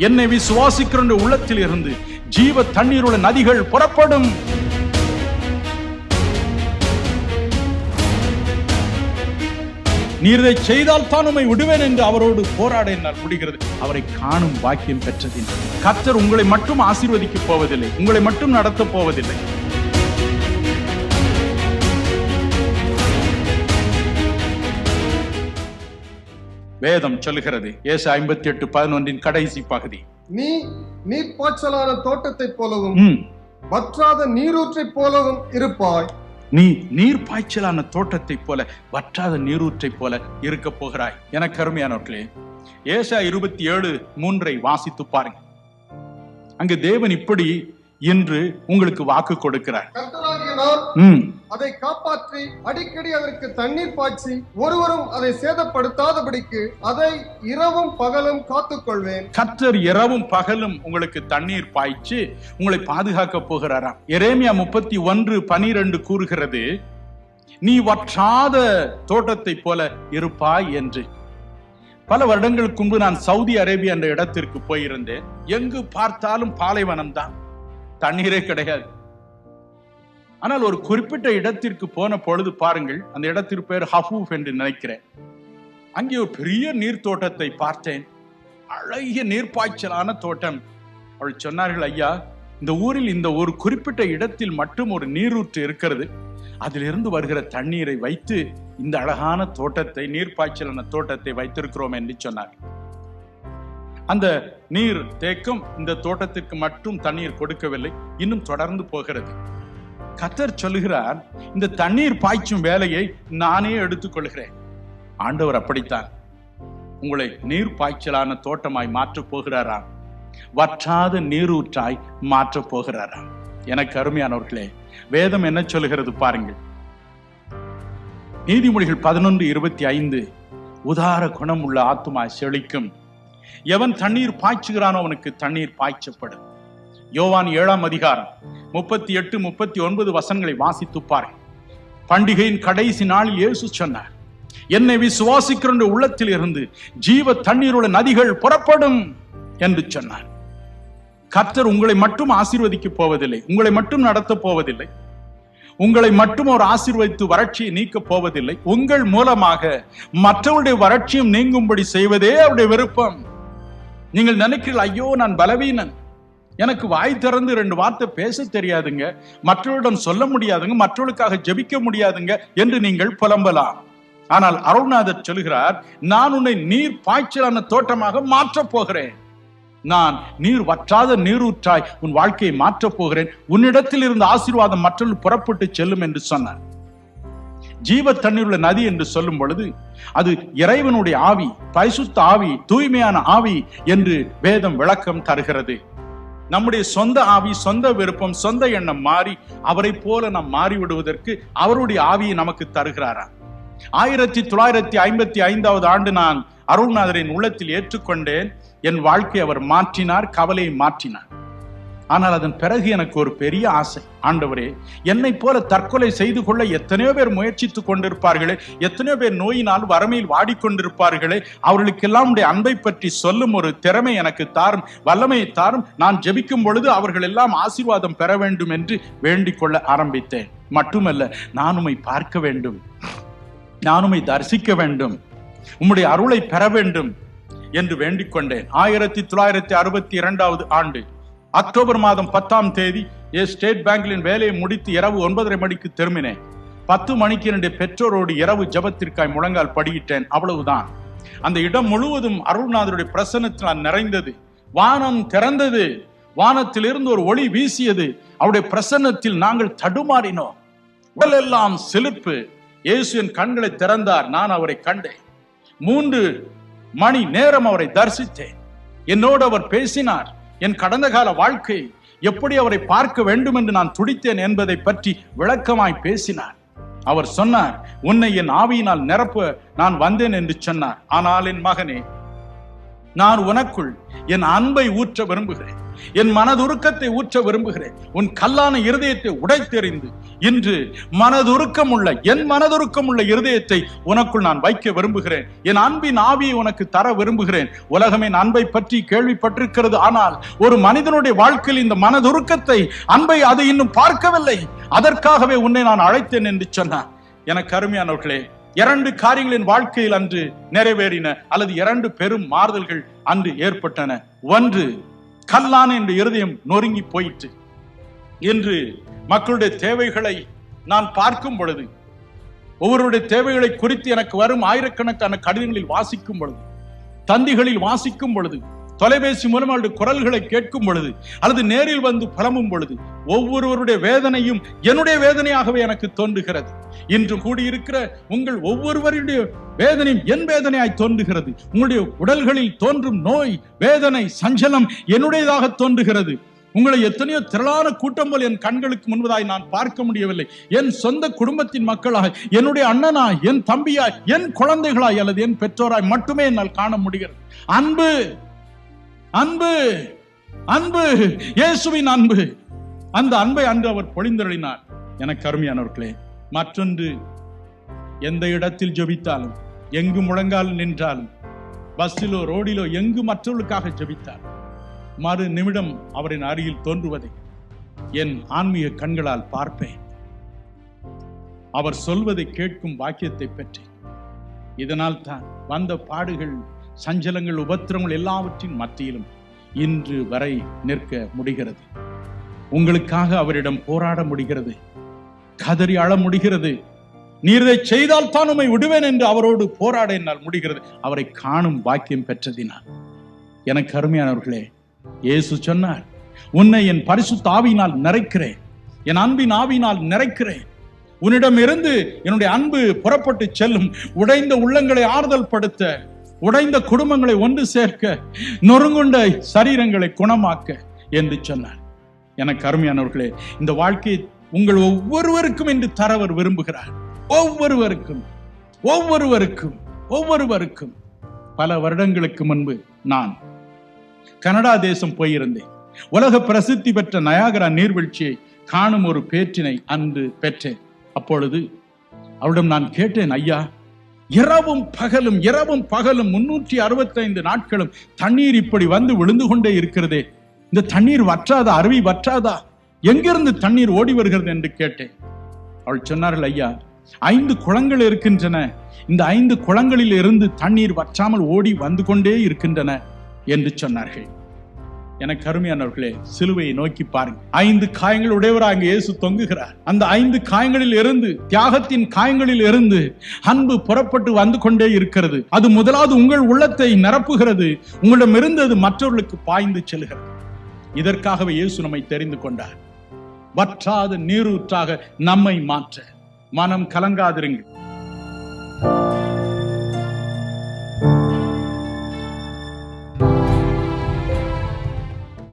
என்னை விசுவாசிக்கிற உள்ளத்தில் இருந்து ஜீவ தண்ணீர் உள்ள நதிகள் புறப்படும். நீர் இதை செய்தால் தான் உம்மை விடுவேன் என்று அவரோடு போராட என்னால் முடிகிறது. அவரை காணும் பாக்கியம் பெற்றதின் கர்த்தர் உங்களை மட்டும் ஆசீர்வதிக்க போவதில்லை, உங்களை மட்டும் நடத்த போவதில்லை. வேதம் சொல்லுகிறது, ஏசாயா 58:11 கடைசி பகுதி, நீ நீர்ப்பாய்ச்சலான தோட்டத்தை போலவும் வற்றாத நீரூற்றை போலவும் இருப்பாய். நீ நீர்ப்பாய்ச்சலான தோட்டத்தை போல வற்றாத நீரூற்றை போல இருக்க போகிறாய். எனக்கு அருமையானவர்களே, ஏசாயா 27:3 வாசித்து பாருங்க. அங்கு தேவன் இப்படி என்று உங்களுக்கு வாக்கு கொடுக்கிறார். கர்த்தராகிய நான் அதை காப்பாற்றி அடிக்கடி அதற்கு தண்ணீர் பாய்ச்சி ஒருவரும் அதை சேதப்படுத்தாதபடிக்கு அதை இரவும் பகலும் காத்துக்கொள்வேன். கர்த்தர் இரவும் பகலும் உங்களுக்கு தண்ணீர் பாய்ச்சி உங்களை பாதுகாக்க போகிறாராம். எரேமியா 31:12 கூறுகிறது, நீ வற்றாத தோட்டத்தை போல இருப்பாய் என்று. பல வருடங்களுக்கு முன்பு நான் சவுதி அரேபியா என்ற இடத்திற்கு போயிருந்தேன். எங்கு பார்த்தாலும் பாலைவனம் தான், தண்ணீரே கிடையாது. ஆனால் ஒரு குறிப்பிட்ட இடத்திற்கு போன பொழுது பாருங்கள், அந்த இடத்திற்கு பேர் ஹஃபூஃப் என்று நினைக்கிறேன். அங்கே ஒரு பெரிய நீர் தோட்டத்தை பார்த்தேன். அழகிய நீர்ப்பாய்ச்சலான தோட்டம். அவள் சொன்னார்கள், ஐயா, இந்த ஊரில் இந்த ஒரு குறிப்பிட்ட இடத்தில் மட்டும் ஒரு நீரூற்று இருக்கிறது, அதிலிருந்து வருகிற தண்ணீரை வைத்து இந்த அழகான தோட்டத்தை, நீர்ப்பாய்ச்சலான தோட்டத்தை வைத்திருக்கிறோம் என்று சொன்னார். அந்த நீர் தேக்கம் இந்த தோட்டத்திற்கு மட்டும் தண்ணீர் கொடுக்கவில்லை, இன்னும் தொடர்ந்து போகிறது. கர்த்தர் சொல்லுகிறார், இந்த தண்ணீர் பாய்ச்சும் வேலையை நானே எடுத்துக்கொள்கிறேன். ஆண்டவர் அப்படித்தான் உங்களை நீர் பாய்ச்சலான தோட்டமாய் மாற்றப் போகிறாராம், வற்றாத நீரூற்றாய் மாற்றப் போகிறாராம். எனக்கு அருமையானவர்களே, வேதம் என்ன சொல்லுகிறது பாருங்கள். நீதிமொழிகள் 11:25, உதார குணம் உள்ள ஆத்துமா செழிக்கும், எவன் தண்ணீர் பாய்ச்சுகிறானோ அவனுக்கு தண்ணீர் பாய்ச்சப்படும். யோவான் 7:38-39 வசனங்களை வாசித்து பாருங்கள். பண்டிகையின் கடைசி நாளில் இயேசு சொன்னார், என்னை விசுவாசிக்கிற உள்ளத்தில் இருந்து ஜீவ தண்ணீருள்ள நதிகள் புறப்படும் என்று சொன்னார். கர்த்தர் உங்களை மட்டும் ஆசீர்வதிக்க போவதில்லை, உங்களை மட்டும் நடத்த போவதில்லை, உங்களை மட்டும் ஒரு ஆசீர்வதித்து வறட்சியை நீக்க போவதில்லை. உங்கள் மூலமாக மற்றவருடைய வறட்சியும் நீங்கும்படி செய்வதே அவருடைய விருப்பம். நீங்கள் நினைக்கிறீர்கள், ஐயோ நான் பலவீனன், எனக்கு வாய் திறந்து 2 வார்த்தை பேச தெரியாதுங்க, மற்றவரிடம் சொல்ல முடியாதுங்க, மற்றவர்களுக்காக ஜெபிக்க முடியாதுங்க என்று நீங்கள் புலம்பலாம். ஆனால் அருள்நாதர் சொல்கிறார், நான் உன்னை நீர் பாய்ச்சலான தோட்டமாக மாற்றப் போகிறேன். நான் நீர் வற்றாத நீரூற்றாய் உன் வாழ்க்கையை மாற்றப் போகிறேன். உன்னிடத்தில் இருந்த ஆசீர்வாதம் மற்றவர்கள் புறப்பட்டு செல்லும் என்று சொன்னார். ஜீவ தண்ணீருள்ள நதி என்று சொல்லும் பொழுது அது இறைவனுடைய ஆவி, பரிசுத்த ஆவி, தூய்மையான ஆவி என்று வேதம் விளக்கம் தருகிறது. நம்முடைய சொந்த ஆவி, சொந்த விருப்பம், சொந்த எண்ணம் மாறி அவரை போல நாம் மாறிவிடுவதற்கு அவருடைய ஆவியை நமக்கு தருகிறாராம். 1955 ஆண்டு நான் அருள்நாதரின் உள்ளத்தில் ஏற்றுக்கொண்டேன். என் வாழ்க்கை அவர் மாற்றினார், கவலையை மாற்றினார். ஆனால் அதன் பிறகு எனக்கு ஒரு பெரிய ஆசை, ஆண்டவரே, என்னை போல தற்கொலை செய்து கொள்ள எத்தனையோ பேர் முயற்சித்துக் கொண்டிருப்பார்களே, எத்தனையோ பேர் நோயினால் வறுமையில் வாடிக்கொண்டிருப்பார்களே, அவர்களுக்கெல்லாம் உடைய அன்பை பற்றி சொல்லும் ஒரு திறமை எனக்கு தாரும், வல்லமையை தாரும். நான் ஜெபிக்கும் பொழுது அவர்கள் எல்லாம் ஆசீர்வாதம் பெற வேண்டும் என்று வேண்டிக் கொள்ள ஆரம்பித்தேன். மட்டுமல்ல, நான் உம்மை பார்க்க வேண்டும், நான் உம்மை தரிசிக்க வேண்டும், உம்முடைய அருளை பெற வேண்டும் என்று வேண்டிக் கொண்டேன். 1962 ஆண்டு அக்டோபர் மாதம் 10ஆம் தேதி ஸ்டேட் பேங்கின் வேலையை முடித்து இரவு 9:30 மணிக்கு திரும்பினேன். 10 மணிக்கு என்னுடைய பெற்றோரோடு இரவு ஜபத்திற்காய் முழங்கால் படியிட்டேன். அவ்வளவுதான். அந்த இடம் முழுவதும் அருள்நாதருடைய பிரசன்னத்தினால் நிறைந்தது. வானம் திறந்தது, வானத்திலிருந்து ஒரு ஒளி வீசியது. அவருடைய பிரசன்னத்தில் நாங்கள் தடுமாறினோம். உடலெல்லாம் சிலிர்ப்பு. இயேசு என் கண்களை திறந்தார், நான் அவரை கண்டேன். 3 மணி நேரம் அவரை தரிசித்தேன். என்னோடு அவர் பேசினார். என் கடந்த கால வாழ்க்கை எப்படி அவரை பார்க்க வேண்டும் என்று நான் துடித்தேன் என்பதை பற்றி விளக்கமாய் பேசினார். அவர் சொன்னார், உன்னை என் ஆவியினால் நிரப்ப நான் வந்தேன் என்று சொன்னார். ஆனால் என் மகனே, நான் உனக்குள் என் அன்பை ஊற்ற விரும்புகிறேன். என் மனதுருக்கத்தை ஊற்ற விரும்புகிறேன். உன் கல்லான இருதயத்தை உடைத்தெறிந்து இன்று மனதுருக்கம் உள்ள என் மனதுருக்கம் உள்ள இருதயத்தை உனக்குள் நான் வைக்க விரும்புகிறேன். என் அன்பின் ஆவியை உனக்கு தர விரும்புகிறேன். உலகமே அன்பை பற்றி கேள்விப்பட்டிருக்கிறது. ஆனால் ஒரு மனிதனுடைய வாழ்க்கையில் இந்த மனதுருக்கத்தை, அன்பை அது இன்னும் பார்க்கவில்லை. அதற்காகவே உன்னை நான் அழைத்தேன் என்று சொன்னார். எனக்கு அருமையானவர்களே, 2 காரியங்களின் வாழ்க்கையில் அன்று நிறைவேறின, அல்லது 2 பெரும் மாறுதல்கள் அன்று ஏற்பட்டன. ஒன்று, கல்லான என்ற இருதயம் நொறுங்கி போயிற்று. இன்று மக்களுடைய தேவைகளை நான் பார்க்கும் பொழுது, ஒவ்வொருடைய தேவைகளை குறித்து எனக்கு வரும் ஆயிரக்கணக்கான கடிதங்களில் வாசிக்கும் பொழுது, தந்திகளில் வாசிக்கும் பொழுது, தொலைபேசி மூலம் அவருடைய குரல்களை கேட்கும் பொழுது, அல்லது நேரில் வந்து புலம்பும் பொழுது, ஒவ்வொருவருடைய வேதனையும் என்னுடைய வேதனையாகவே எனக்கு தோன்றுகிறது. இன்று கூடியிருக்கிற உங்கள் ஒவ்வொருவருடைய வேதனையும் என் வேதனையாய் தோன்றுகிறது. உங்களுடைய உடல்களில் தோன்றும் நோய், வேதனை, சஞ்சலம் என்னுடையதாக தோன்றுகிறது. உங்களை எத்தனையோ திரளான கூட்டம் போல் என் கண்களுக்கு முன்பதாய் நான் பார்க்க முடியவில்லை. என் சொந்த குடும்பத்தின் மக்களாய், என்னுடைய அண்ணனாய், என் தம்பியாய், என் குழந்தைகளாய், அல்லது என் பெற்றோராய் மட்டுமே என்னால் காண முடிகிறது. அன்பு, அன்பு, அன்பு, இயேசுவின் அன்பு. அந்த அன்பை அன்று அவர் பொழிந்தருளினார். எனக்கு அருமையானவர்களே, மற்றொன்று, எந்த இடத்தில் ஜெபித்தாலும், எங்கு முழங்கால் நின்றாலும், பஸ்ஸிலோ ரோடிலோ எங்கு மற்றவர்களுக்காக ஜெபித்தார், மறு நிமிடம் அவரின் அருகில் தோன்றுவதை என் ஆன்மீக கண்களால் பார்ப்பேன். அவர் சொல்வதை கேட்கும் பாக்கியத்தை பெற்றேன். இதனால் தான் வந்த பாடுகள், சஞ்சலங்கள், உபத்திரங்கள் எல்லாவற்றின் மத்தியிலும் இன்று வரை நிற்க முடிகிறது. உங்களுக்காக அவரிடம் போராட முடிகிறது, கதறி அழ முடிகிறது. நீர் இதை செய்தால் தான் உம்மை விடுவேன் என்று அவரோடு போராட என்னால் முடிகிறது, அவரை காணும் பாக்கியம் பெற்றதினால். எனக்கு அருமையானவர்களே, இயேசு சொன்னார், உன்னை என் பரிசுத்த ஆவியினால் நிறைக்கிறேன், என் அன்பின் ஆவியினால் நிறைக்கிறேன். உன்னிடம் இருந்து என்னுடைய அன்பு புறப்பட்டு செல்லும். உடைந்த உள்ளங்களை ஆறுதல் படுத்த, உடைந்த குடும்பங்களை ஒன்று சேர்க்க, நொறுங்குண்ட சரீரங்களை குணமாக்க என்று சொன்னார். எனக்கு அருமையானவர்களே, இந்த வாழ்க்கையை உங்கள் ஒவ்வொருவருக்கும் என்று தரவர் விரும்புகிறார். ஒவ்வொருவருக்கும், ஒவ்வொருவருக்கும், ஒவ்வொருவருக்கும். பல வருடங்களுக்கு முன்பு நான் கனடா தேசம் போயிருந்தேன். உலக பிரசித்தி பெற்ற நயாகரா நீர்வீழ்ச்சியை காணும் ஒரு பேற்றினை அன்று பெற்றேன். அப்பொழுது அவரிடம் நான் கேட்டேன், ஐயா, இரவும் பகலும் 365 நாட்களும் தண்ணீர் இப்படி வந்து விழுந்து கொண்டே இருக்கிறதே, இந்த தண்ணீர் வற்றாதா, அருவி வற்றாதா, எங்கிருந்து தண்ணீர் ஓடி வருகிறது என்று கேட்டேன். அவள் சொன்னார்கள், ஐயா, 5 குளங்கள் இருக்கின்றன, இந்த 5 குளங்களில் இருந்து தண்ணீர் வற்றாமல் ஓடி வந்து கொண்டே இருக்கின்றன என்று சொன்னார்கள். எனக்கு அருமையானவர்களே, சிலுவையை நோக்கி பாருங்க. 5 காயங்கள் உடையவராக இயேசு தொங்குகிறார். அந்த 5 காயங்களில் இருந்து, தியாகத்தின் காயங்களில் இருந்து அன்பு புறப்பட்டு வந்து கொண்டே இருக்கிறது. அது முதலாவது உங்கள் உள்ளத்தை நிரப்புகிறது, உங்களிடம் இருந்து அது மற்றவர்களுக்கு பாய்ந்து செல்கிறது. இதற்காகவே இயேசு நம்மை தெரிந்து கொண்டார், வற்றாத நீரூற்றாக நம்மை மாற்ற. மனம் கலங்காதிருங்கள்.